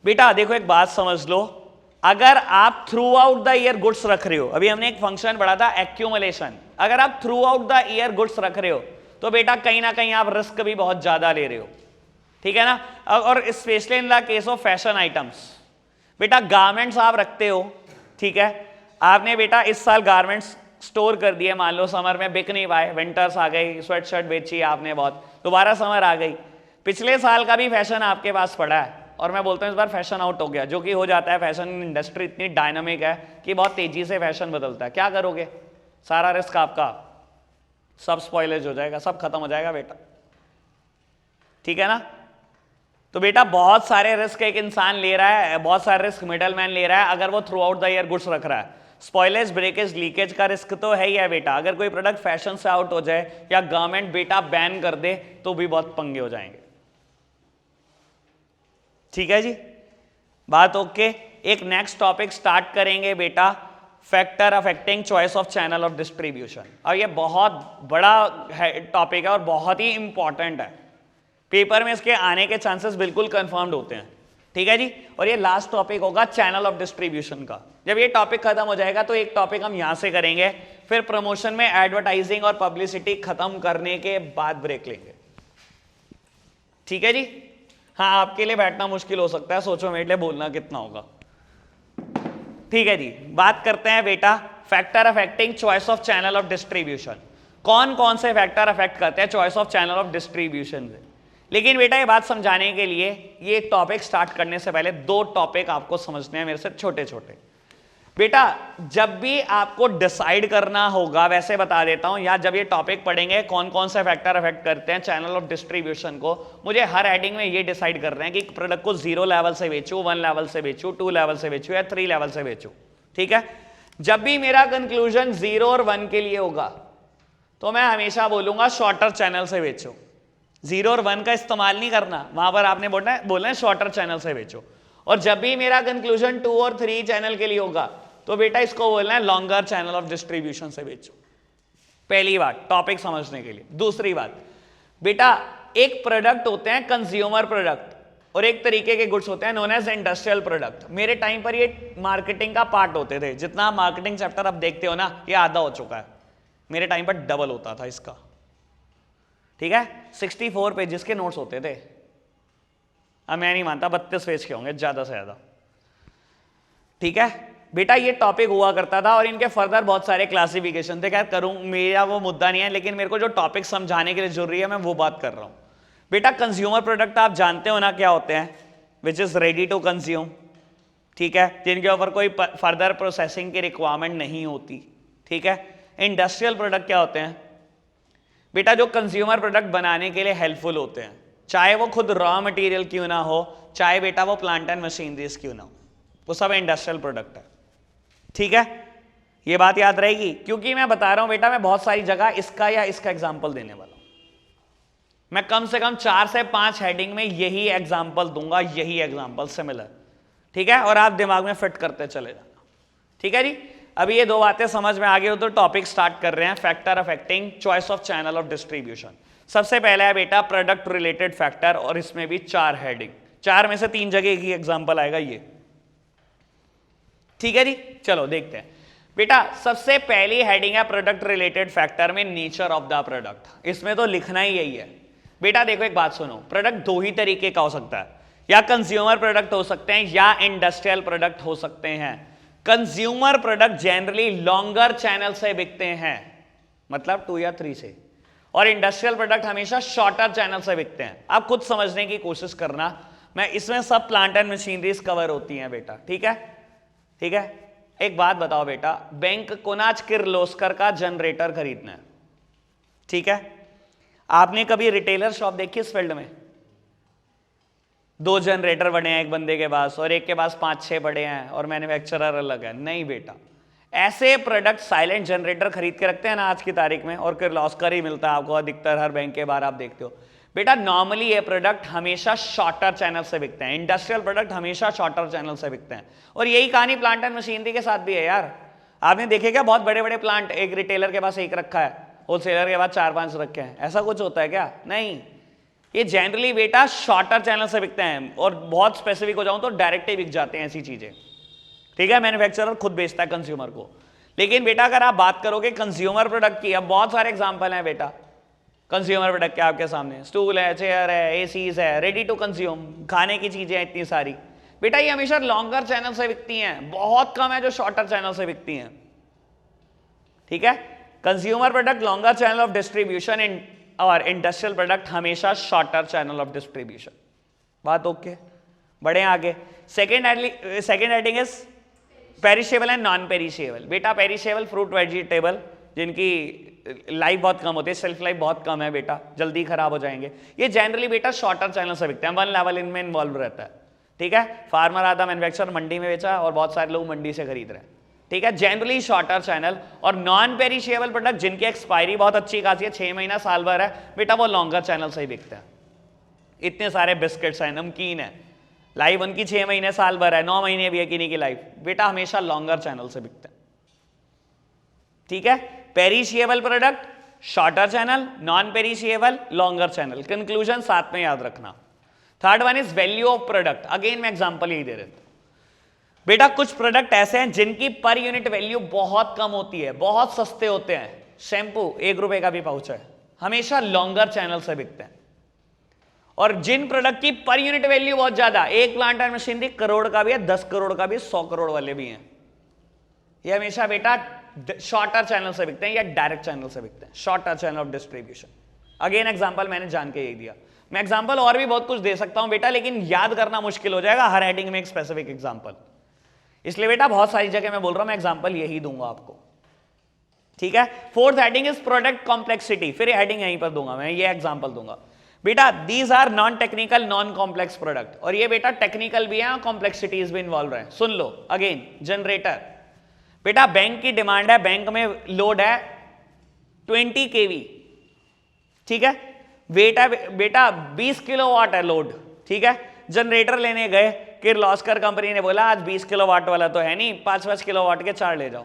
बेटा देखो एक बात समझ लो, अगर आप through out the year goods रख रहे हो, अभी हमने एक फंक्शन पढ़ा था एक्यूमुलेशन, अगर आप through out the year goods रख रहे हो तो बेटा कहीं ना कहीं आप रिस्क भी बहुत ज्यादा ले रहे हो, ठीक है ना। और specially in the case of fashion items, बेटा गारमेंट्स आप रखते हो, ठीक है, आपने बेटा इस साल गारमेंट्स स्टोर कर दिए, मान लो समर में बिक नहीं पाए, विंटर्स आ गई, स्वेट शर्ट बेची आपने बहुत, दोबारा समर आ गई, पिछले साल का भी फैशन आपके पास पड़ा है और मैं बोलता हूं इस बार फैशन आउट हो गया, जो कि हो जाता है, फैशन इंडस्ट्री इतनी डायनामिक है कि बहुत तेजी से फैशन बदलता है, क्या करोगे, सारा रिस्क आपका, सब स्पॉइलेज हो जाएगा, सब खत्म हो जाएगा बेटा, ठीक है ना। तो बेटा बहुत सारे रिस्क एक इंसान ले रहा है, बहुत सारे रिस्क मिडल मैन ले रहा है अगर वो through out the year goods रख रहा है। स्पॉइलेज, ब्रेकेज, लीकेज का रिस्क तो है ही है बेटा, अगर कोई प्रोडक्ट फैशन से आउट हो जाए या गवर्नमेंट बेटा बैन कर दे तो भी बहुत पंगे हो जाएंगे, ठीक है जी, बात ओके। एक नेक्स्ट टॉपिक स्टार्ट करेंगे बेटा, factor affecting choice of channel of distribution. और ये बहुत बड़ा टॉपिक है और बहुत ही इंपॉर्टेंट है, पेपर में इसके आने के चांसेस बिल्कुल कंफर्म्ड होते हैं, ठीक है जी। और ये लास्ट टॉपिक होगा चैनल ऑफ डिस्ट्रीब्यूशन का। जब ये टॉपिक खत्म हो जाएगा तो एक टॉपिक हम यहां से करेंगे, फिर प्रमोशन में एडवर्टाइजिंग और पब्लिसिटी खत्म करने के बाद ब्रेक लेंगे, ठीक है जी। हाँ आपके लिए बैठना मुश्किल हो सकता है, सोचो मेरे लिए बोलना कितना होगा, ठीक है जी। बात करते हैं बेटा factor affecting choice of channel of distribution. कौन कौन से फैक्टर अफेक्ट करते हैं choice of channel of distribution से। लेकिन बेटा ये बात समझाने के लिए, ये टॉपिक स्टार्ट करने से पहले 2 टॉपिक आपको समझने हैं मेरे से छोटे छोटे। बेटा जब भी आपको डिसाइड करना होगा, वैसे बता देता हूं, या जब ये टॉपिक पढ़ेंगे कौन कौन से फैक्टर अफेक्ट करते हैं चैनल ऑफ डिस्ट्रीब्यूशन को, मुझे हर हेडिंग में ये डिसाइड कर रहे हैं कि प्रोडक्ट को 0 लेवल से बेचूं, 1 लेवल से बेचूं, 2 लेवल से बेचूं या 3 लेवल से बेचूं, ठीक है। जब भी मेरा कंक्लूजन 0 और 1 के लिए होगा तो मैं हमेशा बोलूंगा शॉर्टर चैनल से बेचो, 0 और 1 का इस्तेमाल नहीं करना, वहां पर आपने बोलना है शॉर्टर चैनल से बेचो। और जब भी मेरा कंक्लूजन 2 और 3 चैनल के लिए होगा तो बेटा इसको बोलना है लॉन्गर चैनल ऑफ डिस्ट्रीब्यूशन से बेचो। पहली बात टॉपिक समझने के लिए। दूसरी बात बेटा, एक प्रोडक्ट होते हैं कंज्यूमर प्रोडक्ट और एक तरीके के गुड्स होते हैं नोन एज इंडस्ट्रियल प्रोडक्ट। मेरे टाइम पर ये मार्केटिंग का पार्ट होते थे, जितना मार्केटिंग चैप्टर आप देखते हो ना, ये आधा हो चुका है, मेरे टाइम पर डबल होता था इसका, ठीक है। 64 पेजेस के नोट्स होते थे, अब मैं नहीं मानता 32 पेज के होंगे ज्यादा से ज्यादा, ठीक है बेटा। ये टॉपिक हुआ करता था और इनके फर्दर बहुत सारे क्लासिफिकेशन थे, खैर करूं, मेरा वो मुद्दा नहीं है, लेकिन मेरे को जो टॉपिक समझाने के लिए जरूरी है मैं वो बात कर रहा हूं। बेटा कंज्यूमर प्रोडक्ट आप जानते हो ना क्या होते हैं, which is ready to consume, ठीक है, जिनके ऊपर कोई फर्दर प्रोसेसिंग की रिक्वायरमेंट नहीं होती, ठीक है। इंडस्ट्रियल प्रोडक्ट क्या होते हैं बेटा, जो कंज्यूमर प्रोडक्ट बनाने के लिए हेल्पफुल होते हैं, चाहे वो खुद रॉ मटेरियल क्यों ना हो, चाहे बेटा वो प्लांट एंड मशीनरीज क्यों ना हो, वो सब इंडस्ट्रियल प्रोडक्ट है, ठीक है। ये बात याद रहेगी, क्योंकि मैं बता रहा हूं बेटा, मैं बहुत सारी जगह इसका या इसका एग्जाम्पल देने वाला हूं, मैं कम से कम 4 से 5 हेडिंग में यही एग्जाम्पल दूंगा, यही एग्जाम्पल सिमिलर, ठीक है, और आप दिमाग में फिट करते चले जाना, ठीक है जी। अभी ये 2 बातें समझ में आ गई हो तो टॉपिक स्टार्ट कर रहे हैं, factor affecting choice of channel of distribution. सबसे पहला है बेटा प्रोडक्ट रिलेटेड फैक्टर, और इसमें भी 4 हेडिंग, 4 में से 3 जगह एक ही एग्जाम्पल आएगा ये, ठीक है जी। चलो देखते हैं बेटा, सबसे पहली हेडिंग है प्रोडक्ट रिलेटेड फैक्टर में नेचर ऑफ द प्रोडक्ट। इसमें तो लिखना ही यही है बेटा। देखो एक बात सुनो, प्रोडक्ट 2 ही तरीके का हो सकता है, या कंज्यूमर प्रोडक्ट हो सकते हैं या इंडस्ट्रियल प्रोडक्ट हो सकते हैं। Consumer product generally longer channel से बिकते हैं, मतलब 2 या 3 से, और इंडस्ट्रियल प्रोडक्ट हमेशा शॉर्टर चैनल से बिकते हैं। आप खुद समझने की कोशिश करना, मैं इसमें सब प्लांट एंड मशीनरीज कवर होती हैं बेटा, ठीक है, ठीक है। एक बात बताओ बेटा, बैंक को ना आज किर्लोस्कर का जनरेटर खरीदना है, ठीक है, आपने कभी रिटेलर शॉप देखी इस फील्ड में? 2 जनरेटर बड़े हैं एक बंदे के पास और एक के पास 5-6 बड़े हैं और मैन्युफैक्चरर अलग है? नहीं बेटा, ऐसे प्रोडक्ट साइलेंट जनरेटर खरीद के रखते हैं ना आज की तारीख में, और किर्लोस्कर ही मिलता है आपको अधिकतर हर बैंक के बाहर आप देखते हो। बेटा नॉर्मली ये प्रोडक्ट हमेशा शॉर्टर चैनल से बिकते हैं, इंडस्ट्रियल प्रोडक्ट हमेशा शॉर्टर चैनल से बिकते हैं। और यही कहानी प्लांट एंड मशीनरी के साथ भी है यार। आपने देखे क्या बहुत बड़े बड़े प्लांट एक रिटेलर के पास एक रखा है, होलसेलर के पास 4-5 रखे हैं, ऐसा कुछ होता है क्या? नहीं, ये जनरली बेटा शॉर्टर चैनल से बिकते हैं, और बहुत स्पेसिफिक हो जाऊं तो डायरेक्ट ही बिक जाते हैं ऐसी चीजें। ठीक है, मैन्युफैक्चरर खुद बेचता है कंज्यूमर को। लेकिन बेटा अगर आप बात करोगे कंज्यूमर प्रोडक्ट की, अब बहुत सारे एग्जांपल हैं बेटा कंज्यूमर प्रोडक्ट के आपके सामने, स्टूल है, चेयर है, एसीज है, रेडी टू कंज्यूम खाने की चीजें हैं इतनी सारी। बेटा ये हमेशा लॉन्गर चैनल से बिकती हैं, बहुत कम है जो शॉर्टर चैनल से बिकती हैं। ठीक है, consumer product longer channel of distribution और इंडस्ट्रियल प्रोडक्ट हमेशा शॉर्टर चैनल ऑफ डिस्ट्रीब्यूशन। बात ओके, बढ़े आगे। Second heading is perishable and non perishable. बेटा पेरिशेबल फ्रूट वेजिटेबल जिनकी लाइफ बहुत कम होती है, सेल्फ लाइफ बहुत कम है बेटा, जल्दी खराब हो जाएंगे, ये जनरली बेटा शॉर्टर चैनल से बिकते हैं, वन लेवल इनमें इन्वॉल्व रहता है। ठीक है, फार्मर आता, मैन्युफैक्चरर मंडी में बेचा और बहुत सारे लोग मंडी से खरीद रहे हैं। ठीक है, जनरली शॉर्टर चैनल। और नॉन पेरिशेबल प्रोडक्ट जिनकी एक्सपायरी बहुत अच्छी खासी है, 6 महीना साल भर है बेटा, वो लॉन्गर चैनल से ही बिकते हैं। इतने सारे बिस्किट्स हैं, नमकीन है, लाइफ उनकी 6 महीने साल भर है, 9 महीने भी है किन्हीं की लाइफ, बेटा हमेशा लॉन्गर चैनल से बिकते हैं। ठीक है, perishable product shorter channel, non perishable longer channel. Conclusion साथ में याद रखना। Third one is value of product. Again मैं एग्जांपल यही दे रहा हूं बेटा, कुछ प्रोडक्ट ऐसे हैं जिनकी पर यूनिट वैल्यू बहुत कम होती है, बहुत सस्ते होते हैं। शैम्पू 1 रुपए का भी पाउच है, हमेशा लॉन्गर चैनल से बिकते हैं। और जिन प्रोडक्ट की पर यूनिट वैल्यू बहुत ज्यादा, एक प्लांट एंड मशीनरी करोड़ का भी है, 10 करोड़ का भी, 100 करोड़ वाले भी हैं, ये हमेशा बेटा शॉर्टर चैनल से बिकते हैं या डायरेक्ट चैनल से बिकते हैं, shorter channel of distribution. Again example मैंने जान के यही दिया। मैं एग्जांपल और भी बहुत कुछ दे सकता हूं बेटा, लेकिन याद करना मुश्किल हो जाएगा हर हेडिंग में एक स्पेसिफिक एग्जांपल, इसलिए बेटा बहुत सारी जगह मैं बोल रहा हूं मैं एग्जांपल यही दूंगा आपको। ठीक है, fourth heading is product complexity. फिर हेडिंग यहीं पर दूंगा मैं, ये एग्जांपल दूंगा बेटा। These are non technical non complex product, और ये बेटा टेक्निकल भी है और कॉम्प्लेक्सिटीज भी इन्वॉल्व है। सुन लो अगेन, जनरेटर बेटा बैंक की डिमांड है, बैंक में लोड है 20 kV। ठीक है, बेटा 20 किलोवाट है लोड। ठीक है, जनरेटर लेने गए, किर्लोस्कर कंपनी ने बोला आज 20 किलोवाट वाला तो है नहीं, 5-5 किलोवाट के 4 ले जाओ।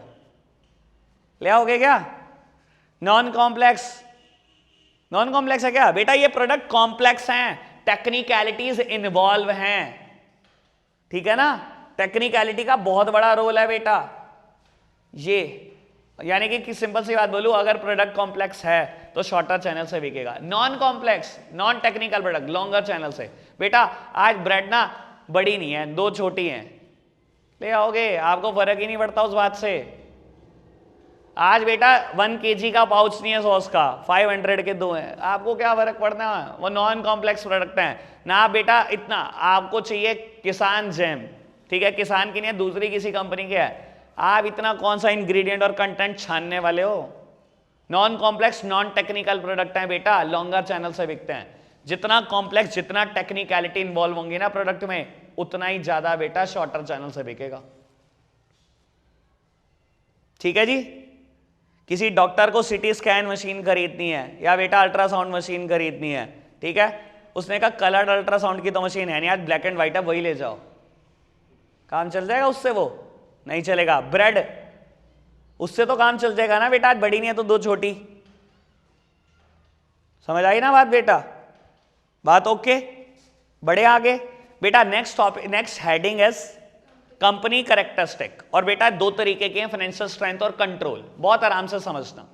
ले आओगे क्या? नॉन कॉम्प्लेक्स, नॉन कॉम्प्लेक्स है क्या बेटा? ये प्रोडक्ट कॉम्प्लेक्स हैं, टेक्निकलिटीज इन्वॉल्व हैं। ठीक है ना, टेक्निकलिटी का बहुत बड़ा रोल है बेटा ये। यानी कि सिंपल सी बात बोलूं, अगर प्रोडक्ट कॉम्प्लेक्स है तो शॉर्टर चैनल से बिकेगा, non complex non technical product longer channel से। बेटा आज ब्रेड ना बड़ी नहीं है, 2 छोटी हैं, ले आओगे, आपको फर्क ही नहीं पड़ता उस बात से। आज बेटा 1 kg का पाउच नहीं है सॉस का, 500 के 2 हैं, आपको क्या फर्क पड़ना है, वो नॉन कॉम्प्लेक्स प्रोडक्ट है ना बेटा। इतना आपको चाहिए किसान जैम, ठीक है, किसान की नहीं है, दूसरी किसी कंपनी की है, आप इतना कौन सा इंग्रेडिएंट और कंटेंट छानने वाले हो? Non complex non technical product है बेटा, लॉन्गर चैनल से बिकते हैं। जितना कॉम्प्लेक्स, जितना टेक्निकलिटी इन्वॉल्व होंगी ना प्रोडक्ट में, उतना ही ज्यादा बेटा शॉर्टर चैनल से बिकेगा। ठीक है जी, किसी डॉक्टर को सिटी स्कैन मशीन खरीदनी है या बेटा अल्ट्रासाउंड मशीन खरीदनी है, ठीक है, उसने कहा कलर्ड अल्ट्रासाउंड की तो मशीन है नहीं, आज ब्लैक एंड व्हाइट है, वही ले जाओ, काम चल जाएगा उससे? वो नहीं चलेगा। ब्रेड, उससे तो काम चल जाएगा ना बेटा, आज बड़ी नहीं है तो 2 छोटी। समझ आई ना बात बेटा? बात ओके, बड़े आगे बेटा। Next topic, next heading is company characteristic. और बेटा 2 तरीके के हैं, फाइनेंशियल स्ट्रेंथ और कंट्रोल, बहुत आराम से समझना।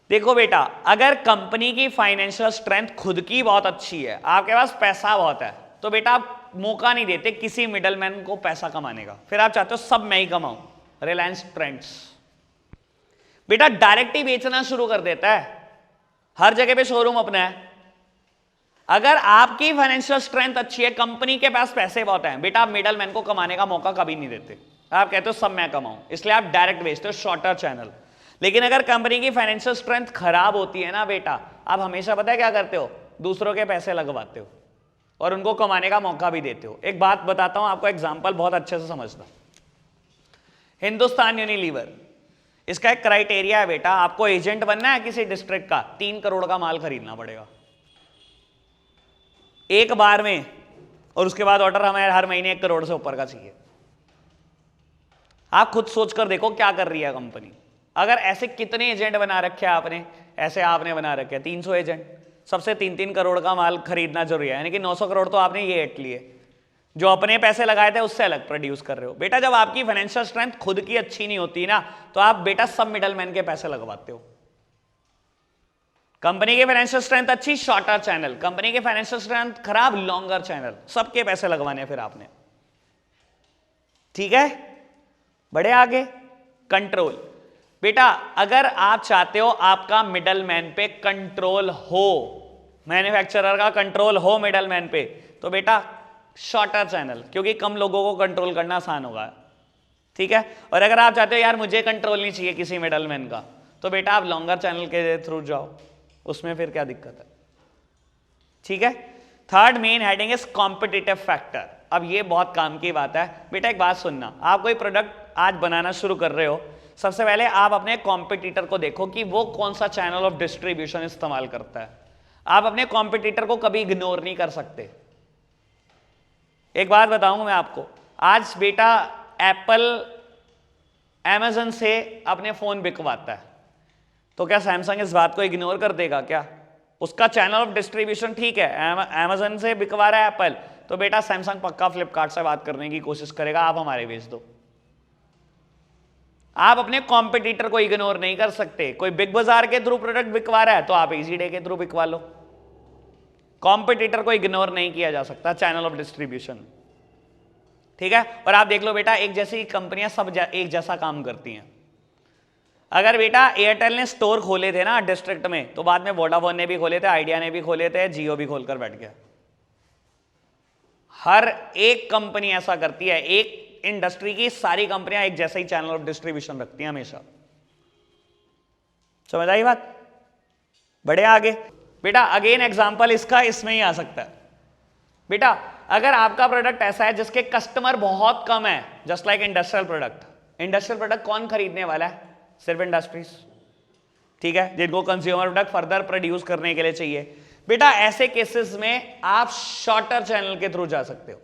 देखो बेटा, अगर कंपनी की फाइनेंशियल स्ट्रेंथ खुद की बहुत अच्छी है, आपके पास पैसा बहुत है, तो बेटा आप मौका नहीं देते किसी मिडलमैन को पैसा कमाने का, फिर आप चाहते हो सब मैं ही कमाऊं। रिलायंस ट्रेंड्स बेटा डायरेक्ट ही बेचना शुरू कर देता है, हर जगह पे शोरूम अपना है। अगर आपकी फाइनेंशियल स्ट्रेंथ अच्छी है, कंपनी के पास पैसे बहुत हैं, बेटा आप मिडलमैन को कमाने का मौका कभी नहीं देते, आप कहते हो सब मैं कमाऊं, इसलिए आप डायरेक्ट बेचते हो, शॉर्टर चैनल। लेकिन अगर कंपनी की फाइनेंशियल स्ट्रेंथ खराब होती है ना बेटा, आप हमेशा पता है क्या करते हो, दूसरों के पैसे लगवाते हो और उनको कमाने का मौका भी देते हो। एक बात बताता हूं आपको, एग्जाम्पल बहुत अच्छे से समझना। हिंदुस्तान यूनिलीवर, इसका एक क्राइटेरिया है बेटा, आपको एजेंट बनना है किसी डिस्ट्रिक्ट का, 3 करोड़ का माल खरीदना पड़ेगा एक बार में, और उसके बाद ऑर्डर हमें हर महीने 1 करोड़ से ऊपर का चाहिए। आप खुद सोचकर देखो क्या कर रही है कंपनी। अगर ऐसे कितने एजेंट बना रखे हैं आपने, ऐसे आपने बना रखे हैं 300 एजेंट, सबसे 3-3 करोड़ का माल खरीदना जरूरी है, यानी कि 900 करोड़ तो आपने ये एट लिए, जो अपने पैसे लगाए थे उससे अलग प्रोड्यूस कर रहे हो। बेटा जब आपकी फाइनेंशियल स्ट्रेंथ खुद की अच्छी नहीं होती ना, तो आप बेटा सब मिडलमैन के पैसे लगवाते हो। कंपनी की फाइनेंशियल स्ट्रेंथ अच्छी, शॉर्टर चैनल, कंपनी की फाइनेंशियल स्ट्रेंथ खराब, लॉन्गर चैनल, सबके पैसे लगवाने फिर आपने। ठीक है, बड़े आगे। कंट्रोल, बेटा अगर आप चाहते हो आपका मिडलमैन पे कंट्रोल हो, मैन्युफैक्चरर का कंट्रोल हो मिडलमैन पे, तो बेटा शॉर्टर चैनल, क्योंकि कम लोगों को कंट्रोल करना आसान होगा। ठीक है, और अगर आप चाहते हो यार मुझे कंट्रोल नहीं चाहिए किसी मिडलमैन का, तो बेटा आप लॉन्गर चैनल के थ्रू जाओ, उसमें फिर क्या दिक्कत है। ठीक है, third main heading is competitive factor. अब ये बहुत काम की बात है बेटा, एक बात सुनना, आप कोई प्रोडक्ट आज बनाना शुरू कर रहे हो, सबसे पहले आप अपने कॉम्पिटिटर को देखो कि वो कौन सा चैनल ऑफ डिस्ट्रीब्यूशन इस्तेमाल करता है। आप अपने कॉम्पिटिटर को कभी इग्नोर नहीं कर सकते। एक बात बताऊं मैं आपको, आज बेटा एप्पल अमेज़न से अपने फोन बिकवाता है, तो क्या सैमसंग इस बात को इग्नोर कर देगा क्या? उसका चैनल ऑफ डिस्ट्रीब्यूशन ठीक है, अमेज़न से बिकवा रहा है एप्पल, तो बेटा सैमसंग पक्का फ्लिपकार्ट से बात करने की कोशिश करेगा, आप हमारे भेज दो। आप अपने कॉम्पिटिटर को इग्नोर नहीं कर सकते। कोई बिग बाजार के थ्रू प्रोडक्ट बिकवा रहा है तो आप इजी डे के थ्रू बिकवा लो। कॉम्पिटिटर को इग्नोर नहीं किया जा सकता, चैनल ऑफ डिस्ट्रीब्यूशन। ठीक है, और आप देख लो बेटा एक जैसी कंपनियां सब एक जैसा काम करती हैं। अगर बेटा एयरटेल ने स्टोर खोले थे ना डिस्ट्रिक्ट में, तो बाद में वोडाफोन ने भी खोले थे, आइडिया ने भी खोले थे, जियो भी खोलकर बैठ गया। हर एक कंपनी ऐसा करती है, एक इंडस्ट्री की सारी कंपनियां एक जैसा ही चैनल ऑफ डिस्ट्रीब्यूशन रखती हैं हमेशा। समझ आई बात? बड़े आगे बेटा, अगेन एग्जांपल इसका इसमें ही आ सकता है। बेटा अगर आपका प्रोडक्ट ऐसा है जिसके कस्टमर बहुत कम है, just like industrial product, industrial product कौन खरीदने वाला है? सिर्फ इंडस्ट्रीज, ठीक है, जिनको कंज्यूमर प्रोडक्ट फर्दर प्रोड्यूस करने के लिए चाहिए। बेटा ऐसे केसेस में आप शॉर्टर चैनल के थ्रू जा सकते हो।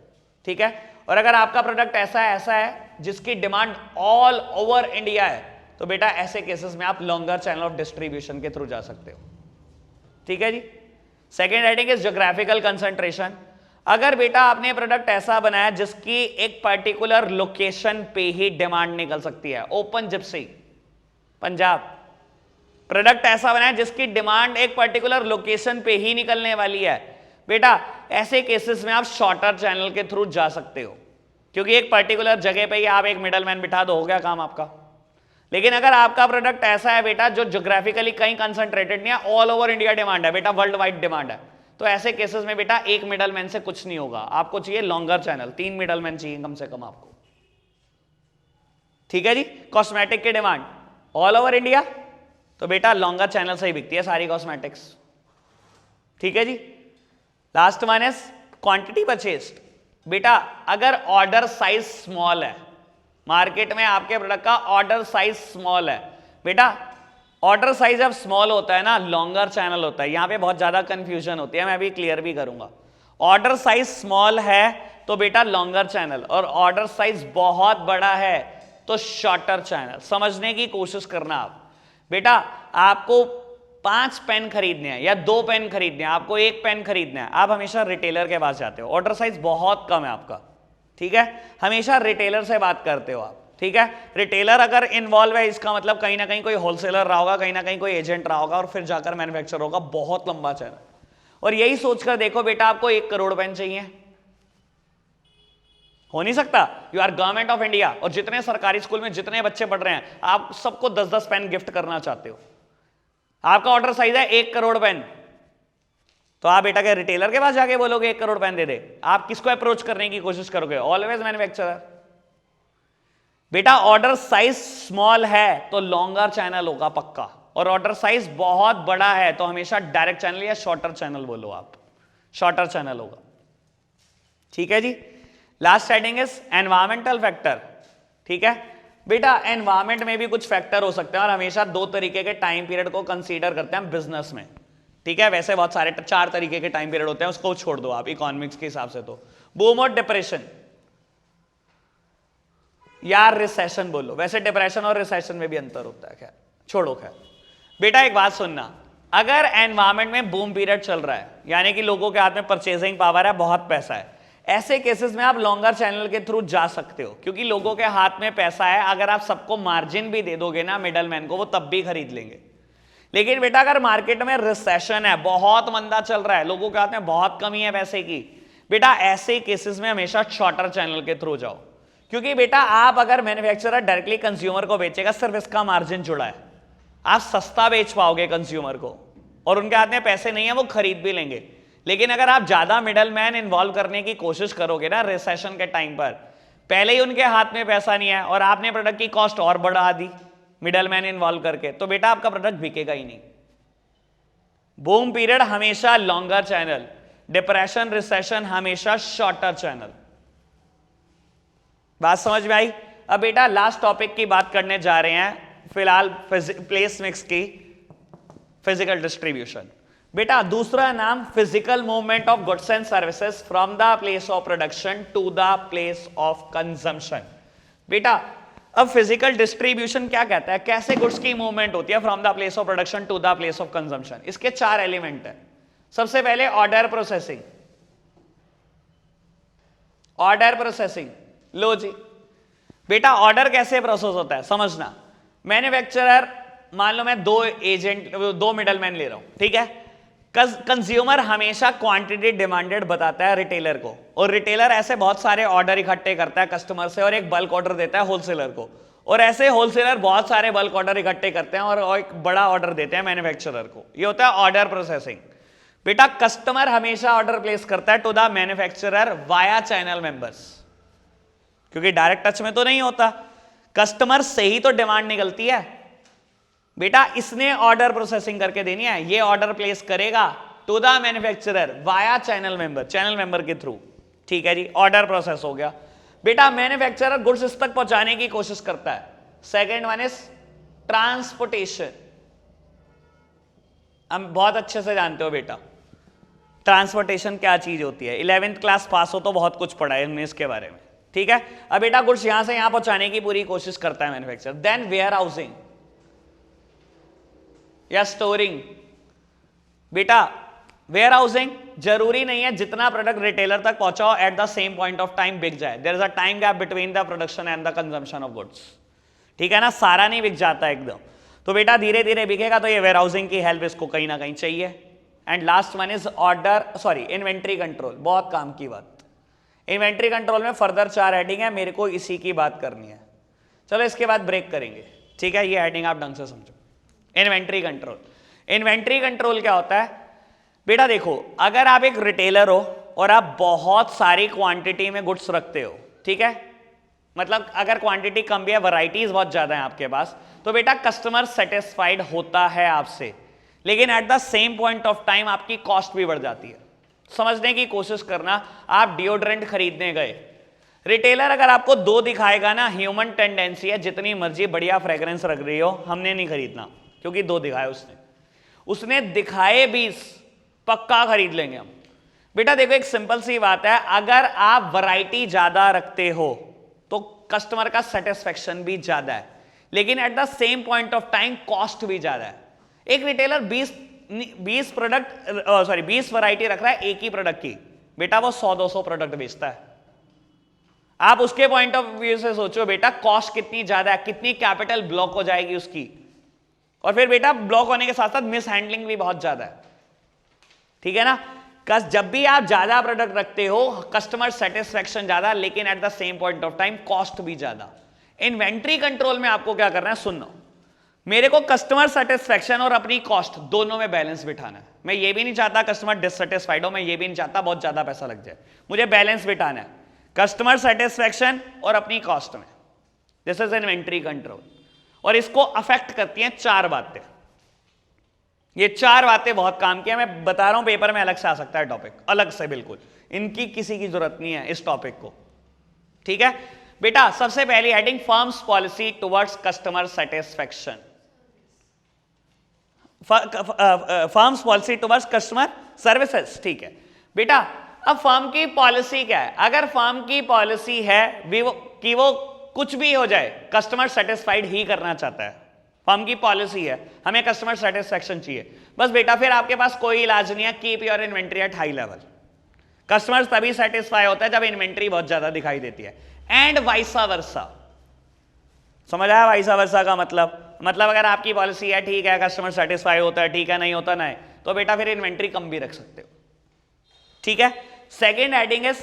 ठीक है, और अगर आपका प्रोडक्ट ऐसा है जिसकी डिमांड ऑल ओवर इंडिया है, तो बेटा ऐसे केसेस में आप लॉन्गर चैनल ऑफ डिस्ट्रीब्यूशन के थ्रू जा सकते हो। ठीक है जी। Second heading is geographical concentration. अगर बेटा आपने प्रोडक्ट ऐसा बनाया जिसकी एक पर्टिकुलर लोकेशन पे ही डिमांड निकल सकती है, ओपन जिप्सी पंजाब, प्रोडक्ट ऐसा बनाया जिसकी डिमांड एक पर्टिकुलर लोकेशन पे ही निकलने वाली है, बेटा ऐसे केसेस में आप शॉर्टर चैनल के थ्रू जा सकते हो, क्योंकि एक पर्टिकुलर जगह पे ही आप एक मिडलमैन बिठा दो, हो गया काम आपका। लेकिन अगर आपका प्रोडक्ट ऐसा है बेटा जो ज्योग्राफिकली कहीं कंसंट्रेटेड नहीं है, ऑल ओवर इंडिया डिमांड है बेटा, वर्ल्ड वाइड डिमांड है, तो ऐसे केसेस में बेटा एक मिडलमैन से कुछ नहीं होगा, आपको चाहिए लॉन्गर चैनल, 3 मिडलमैन चाहिए कम से कम आपको। ठीक है जी। कॉस्मेटिक की डिमांड ऑल ओवर इंडिया, तो बेटा लॉन्गर चैनल से ही बिकती है सारी कॉस्मेटिक्स। ठीक है जी। Last one is quantity purchased. बेटा अगर ऑर्डर साइज स्मॉल है, मार्केट में आपके प्रोडक्ट का ऑर्डर साइज स्मॉल है, बेटा ऑर्डर साइज जब स्मॉल होता है ना, लॉन्गर चैनल होता है। यहां पे बहुत ज्यादा कंफ्यूजन होती है, मैं अभी क्लियर भी करूंगा। ऑर्डर साइज स्मॉल है तो बेटा लॉन्गर चैनल, और ऑर्डर साइज बहुत बड़ा है तो शॉर्टर चैनल। समझने की कोशिश करना आप। बेटा आपको 5 पेन खरीदने हैं या 2 पेन खरीदने हैं, आपको 1 पेन खरीदना है, आप हमेशा रिटेलर के पास जाते हो, ऑर्डर साइज बहुत कम है आपका, ठीक है, हमेशा रिटेलर से बात करते हो आप। ठीक है, रिटेलर अगर इन्वॉल्व है इसका मतलब कहीं ना कहीं कोई होलसेलर रहा होगा, कहीं ना कहीं कोई एजेंट रहा होगा, और फिर जाकर मैन्युफैक्चर होगा, बहुत लंबा चैनल। और यही सोचकर देखो बेटा आपको 1 करोड़ पेन चाहिए, हो नहीं सकता। You are government of India, और जितने सरकारी स्कूल में जितने बच्चे पढ़ रहे हैं, आप सबको 10-10 पेन गिफ्ट करना चाहते हो। आपका ऑर्डर साइज है 1 करोड़ पेन, तो आप बेटा के रिटेलर के पास जाके बोलोगे 1 करोड़ पेन दे दे? आप किसको अप्रोच करने की कोशिश करोगे? Always manufacturer. बेटा ऑर्डर साइज स्मॉल है तो लॉन्गर चैनल होगा पक्का, और ऑर्डर साइज बहुत बड़ा है तो हमेशा डायरेक्ट चैनल या शॉर्टर चैनल बोलो आप, शॉर्टर चैनल होगा। ठीक है जी। Last heading is environmental factor. ठीक है, बेटा एनवायरमेंट में भी कुछ फैक्टर हो सकते हैं और हमेशा दो तरीके के टाइम पीरियड को कंसीडर करते हैं बिजनेस में, ठीक है। वैसे बहुत सारे 4 तरीके के टाइम पीरियड होते हैं, उसको छोड़ दो आप इकोनॉमिक्स के हिसाब से। तो बूम और डिप्रेशन या रिसेशन बोलो, वैसे डिप्रेशन और रिसेशन में भी अंतर होता है, खैर छोड़ो। खैर बेटा एक बात सुनना, अगर एनवायरमेंट में बूम पीरियड चल रहा है यानी कि लोगों के हाथ में परचेजिंग पावर है, बहुत पैसा है, ऐसे केसेस में आप लॉन्गर चैनल के थ्रू जा सकते हो क्योंकि लोगों के हाथ में पैसा है। अगर आप सबको मार्जिन भी दे दोगे ना मिडलमैन को, वो तब भी खरीद लेंगे। लेकिन बेटा अगर मार्केट में रिसेशन है, बहुत मंदा चल रहा है, लोगों के हाथ में बहुत कमी है पैसे की, बेटा ऐसे केसेस में हमेशा शॉर्टर चैनल के थ्रू जाओ। क्योंकि बेटा आप अगर मैन्युफैक्चरर डायरेक्टली कंज्यूमर को बेचेगा, सिर्फ इसका मार्जिन जुड़ा है, आप सस्ता बेच पाओगे कंज्यूमर को और उनके हाथ में पैसे नहीं है, वो खरीद भी लेंगे। लेकिन अगर आप ज्यादा मिडल मैन इन्वॉल्व करने की कोशिश करोगे ना रिसेशन के टाइम पर, पहले ही उनके हाथ में पैसा नहीं है और आपने प्रोडक्ट की कॉस्ट और बढ़ा दी मिडल मैन इन्वॉल्व करके, तो बेटा आपका प्रोडक्ट बिकेगा ही नहीं। बूम पीरियड हमेशा लॉन्गर चैनल, डिप्रेशन रिसेशन हमेशा शॉर्टर चैनल। बात समझ में आई? अब बेटा लास्ट टॉपिक की बात करने जा रहे हैं फिलहाल, प्लेस मिक्स की फिजिकल डिस्ट्रीब्यूशन। बेटा दूसरा नाम physical movement of goods and services from the place of production to the place of consumption. बेटा अब फिजिकल डिस्ट्रीब्यूशन क्या कहता है, कैसे गुड्स की मूवमेंट होती है from the place of production to the place of consumption. इसके 4 एलिमेंट है। सबसे पहले ऑर्डर प्रोसेसिंग। ऑर्डर प्रोसेसिंग, लो जी बेटा ऑर्डर कैसे प्रोसेस होता है समझना। मैन्युफैक्चरर, मान लो मैं 2 मिडलमैन ले रहा हूं, ठीक है। कंज्यूमर हमेशा क्वांटिटी डिमांडेड बताता है रिटेलर को, और रिटेलर ऐसे बहुत सारे ऑर्डर इकट्ठे करता है कस्टमर से और एक बल्क ऑर्डर देता है होलसेलर को, और ऐसे होलसेलर बहुत सारे बल्क ऑर्डर इकट्ठे करते हैं और एक बड़ा ऑर्डर देते हैं मैन्युफैक्चरर को। ये होता है ऑर्डर प्रोसेसिंग। बेटा कस्टमर हमेशा ऑर्डर प्लेस करता है to the manufacturer via channel members, क्योंकि डायरेक्ट टच में तो नहीं होता, कस्टमर से ही तो डिमांड निकलती है। बेटा इसने ऑर्डर प्रोसेसिंग करके देनी है, ये ऑर्डर प्लेस करेगा to the manufacturer via channel member, channel member के थ्रू, ठीक है जी। ऑर्डर प्रोसेस हो गया। बेटा मैन्युफैक्चरर गुड्स इस तक पहुंचाने की कोशिश करता है। Second one is transportation. हम बहुत अच्छे से जानते हो बेटा ट्रांसपोर्टेशन क्या चीज होती है, 11th क्लास पास हो तो बहुत कुछ पढ़ा है हमने इसके बारे में, ठीक है। अब बेटा गुड्स यहां से यहां पहुंचाने की पूरी कोशिश करता है मैन्युफैक्चरर। देन वेयर हाउसिंग या स्टोरिंग। बेटा वेयर हाउसिंग जरूरी नहीं है जितना प्रोडक्ट रिटेलर तक पहुंचाओ at the same point of time बिक जाए। There is a time gap between the production and the consumption of goods, ठीक है ना, सारा नहीं बिक जाता एकदम। तो बेटा धीरे धीरे बिकेगा, तो ये वेयर हाउसिंग की हेल्प इसको कहीं ना कहीं चाहिए। And last one is inventory control, बहुत काम की बात। इन्वेंट्री कंट्रोल में फर्दर 4 हेडिंग है, मेरे को इसी की बात करनी है। चलो इसके बाद ब्रेक करेंगे, ठीक है। ये हेडिंग आप ढंग से समझो। इन्वेंट्री कंट्रोल, इन्वेंट्री कंट्रोल क्या होता है बेटा? देखो अगर आप एक रिटेलर हो और आप बहुत सारी क्वांटिटी में गुड्स रखते हो, ठीक है, मतलब अगर क्वांटिटी कम भी है, वैरायटीज बहुत ज्यादा है आपके पास, तो बेटा कस्टमर सेटिस्फाइड होता है आपसे, लेकिन eight the same point of time आपकी कॉस्ट भी बढ़ जाती है। समझने की कोशिश करना, आप डिओड्रेंट खरीदने गए, रिटेलर अगर आपको 2 दिखाएगा ना, ह्यूमन टेंडेंसी है जितनी मर्जी बढ़िया फ्रेग्रेंस रख रही हो, हमने नहीं खरीदना क्योंकि 2 दिखाए उसने दिखाए 20, पक्का खरीद लेंगे हम। बेटा देखो एक सिंपल सी बात है, अगर आप वैरायटी ज्यादा रखते हो तो कस्टमर का सेटिस्फेक्शन भी ज्यादा है, लेकिन eight the same point of time cost भी ज्यादा है। एक रिटेलर 20 वैरायटी रख रहा है एक ही प्रोडक्ट की, बेटा वो 100-200 प्रोडक्ट बेचता है। आप उसके पॉइंट ऑफ व्यू से सोचो बेटा कॉस्ट कितनी ज्यादा है, कितनी कैपिटल ब्लॉक हो जाएगी उसकी, और फिर बेटा ब्लॉक होने के साथ साथ मिस हैंडलिंग भी बहुत ज्यादा है, ठीक है ना। जब भी आप ज्यादा प्रोडक्ट रखते हो कस्टमर सेटिस्फेक्शन ज्यादा, लेकिन eight the same point of time cost भी ज्यादा। इन्वेंट्री कंट्रोल में आपको क्या करना है, सुनो, मेरे को कस्टमर सेटिस्फेक्शन और अपनी कॉस्ट दोनों में बैलेंस बिठाना है। मैं ये भी नहीं चाहता कस्टमर डिससेटिस्फाइड हो, मैं ये भी नहीं चाहता बहुत ज्यादा पैसा लग जाए, मुझे बैलेंस बिठाना है कस्टमर सेटिस्फेक्शन और अपनी कॉस्ट में। दिस इज इन्वेंट्री कंट्रोल, और इसको अफेक्ट करती हैं 4 बातें। ये 4 बातें बहुत काम किया, मैं बता रहा हूं पेपर में अलग से आ सकता है टॉपिक, अलग से बिल्कुल, इनकी किसी की जरूरत नहीं है इस टॉपिक को, ठीक है। बेटा सबसे पहली heading firms policy towards customer satisfaction, firms policy towards customer services, ठीक है बेटा। अब फर्म की पॉलिसी क्या है? अगर फर्म की पॉलिसी है कि वो कुछ भी हो जाए कस्टमर सेटिस्फाइड ही करना चाहता है, फर्म की पॉलिसी है हमें कस्टमर सेटिस्फैक्शन चाहिए, बस बेटा फिर आपके पास कोई इलाज नहीं है, keep your inventory at high level. Customers तभी सेटिस्फाई होता है जब इन्वेंट्री बहुत ज्यादा दिखाई देती है, एंड वाइसा वर्सा। समझ आया वाइसा वर्सा का मतलब अगर आपकी पॉलिसी है ठीक है कस्टमर सेटिस्फाई होता है, ठीक है नहीं होता ना, तो बेटा फिर इन्वेंट्री कम भी रख सकते हो, ठीक है। Second heading is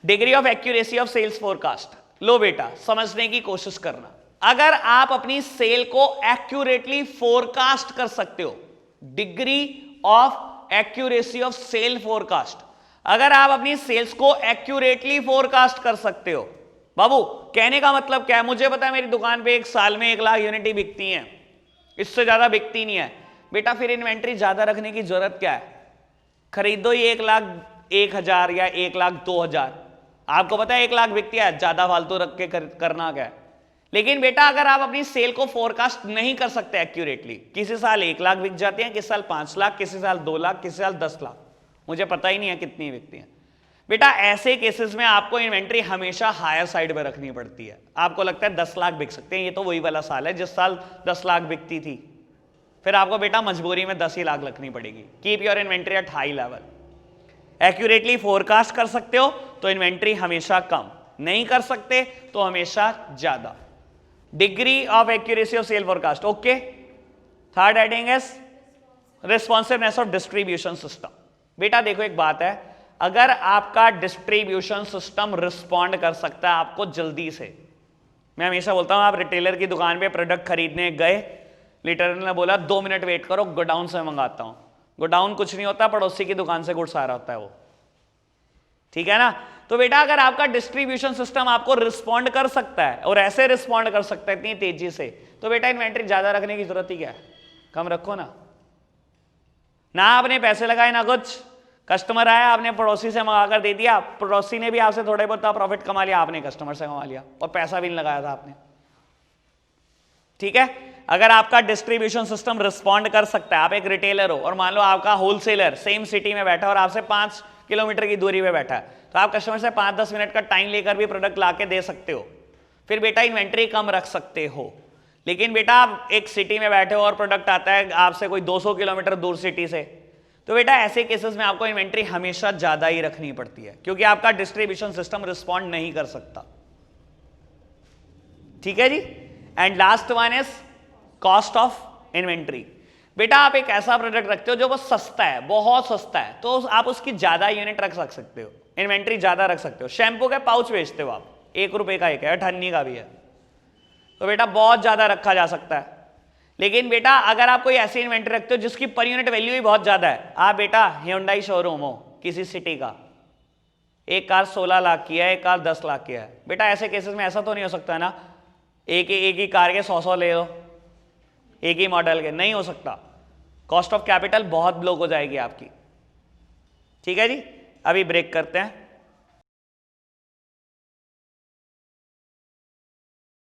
degree of accuracy of sales forecast. लो बेटा समझने की कोशिश करना, अगर आप अपनी सेल को एक्यूरेटली फोरकास्ट कर सकते हो, degree of accuracy of sale forecast, अगर आप अपनी सेल्स को एक्यूरेटली फोरकास्ट कर सकते हो, बाबू कहने का मतलब क्या है? मुझे पता है मेरी दुकान पे एक साल में 1 लाख यूनिट ही बिकती हैं, इससे ज्यादा बिकती नहीं है, बेटा फिर इन्वेंट्री ज्यादा रखने की जरूरत क्या है? खरीदो ही 1,01,000 या 1,02,000, आपको पता है 1 लाख बिकती है, ज्यादा फालतू रख के करना क्या है? लेकिन बेटा अगर आप अपनी सेल को फोरकास्ट नहीं कर सकते एक्यूरेटली, किसी साल 1 लाख बिक जाती है, किसी साल 5 लाख, किसी साल 2 लाख, किसी साल 10 लाख, मुझे पता ही नहीं है कितनी बिकती है, बेटा ऐसे केसेस में आपको इन्वेंट्री हमेशा हायर साइड में रखनी पड़ती है। आपको लगता है 10 लाख बिक सकते हैं, ये तो वही वाला साल है जिस साल 10 लाख बिकती थी, फिर आपको बेटा मजबूरी में 10 ही लाख रखनी पड़ेगी। Keep your inventory at high level. Accurately forecast कर सकते हो तो इन्वेंट्री हमेशा कम, नहीं कर सकते तो हमेशा ज्यादा। Degree of accuracy of sale forecast, okay. Third heading is responsiveness of distribution system. बेटा देखो एक बात है, अगर आपका डिस्ट्रीब्यूशन सिस्टम रिस्पॉन्ड कर सकता है आपको जल्दी से, मैं हमेशा बोलता हूं आप रिटेलर की दुकान पे प्रोडक्ट खरीदने गए, रिटेलर ने बोला 2 मिनट वेट करो गोडाउन से मंगाता हूं, गोडाउन कुछ नहीं होता, पड़ोसी की दुकान से गुड्स आ रहा होता है वो, ठीक है ना। तो बेटा अगर आपका डिस्ट्रीब्यूशन सिस्टम आपको रिस्पॉन्ड कर सकता है और ऐसे रिस्पॉन्ड कर सकता है इतनी तेजी से, तो बेटा इन्वेंट्री ज्यादा रखने की जरूरत ही क्या है? कम रखो ना आपने पैसे लगाए ना कुछ, कस्टमर आया आपने पड़ोसी से मंगाकर दे दिया, पड़ोसी ने भी आपसे थोड़े बहुत प्रॉफिट कमा लिया, आपने कस्टमर से कमा लिया और पैसा भी नहीं लगाया था आपने, ठीक है। अगर आपका डिस्ट्रीब्यूशन सिस्टम रिस्पॉन्ड कर सकता है, आप एक रिटेलर हो और मान लो आपका होलसेलर सेम सिटी में बैठा है और आपसे 5 किलोमीटर की दूरी पे बैठा है, तो आप कस्टमर से 5-10 मिनट का टाइम लेकर भी प्रोडक्ट लाके दे सकते हो, फिर बेटा इन्वेंट्री कम रख सकते हो। लेकिन बेटा आप एक सिटी में बैठे हो और प्रोडक्ट आता है आपसे कोई 200 किलोमीटर दूर सिटी से, तो बेटा ऐसे केसेस में आपको इन्वेंट्री हमेशा ज्यादा ही रखनी पड़ती है, क्योंकि आपका डिस्ट्रीब्यूशन सिस्टम रिस्पॉन्ड नहीं कर सकता, ठीक है जी। And last one is cost of inventory. बेटा आप एक ऐसा प्रोडक्ट रखते हो जो बहुत सस्ता है, बहुत सस्ता है, तो आप उसकी ज्यादा यूनिट रख सकते हो, इन्वेंट्री ज्यादा रख सकते हो। शैम्पू के पाउच बेचते हो आप, 1 रुपए का एक है, 98 का भी है, तो बेटा बहुत ज्यादा रखा जा सकता है। लेकिन बेटा अगर आप कोई ऐसी इन्वेंट्री रखते हो जिसकी पर यूनिट वैल्यू ही बहुत ज्यादा है, आप बेटा Hyundai शोरूम हो किसी सिटी का, एक कार 16 लाख की है, एक कार 10 लाख की है, बेटा ऐसे केसेस में ऐसा तो नहीं हो सकता ना एक ही कार के 100 ले लो, एक ही मॉडल के, नहीं हो सकता, कॉस्ट ऑफ कैपिटल बहुत ब्लॉक हो जाएगी आपकी, ठीक है जी। अभी ब्रेक करते हैं।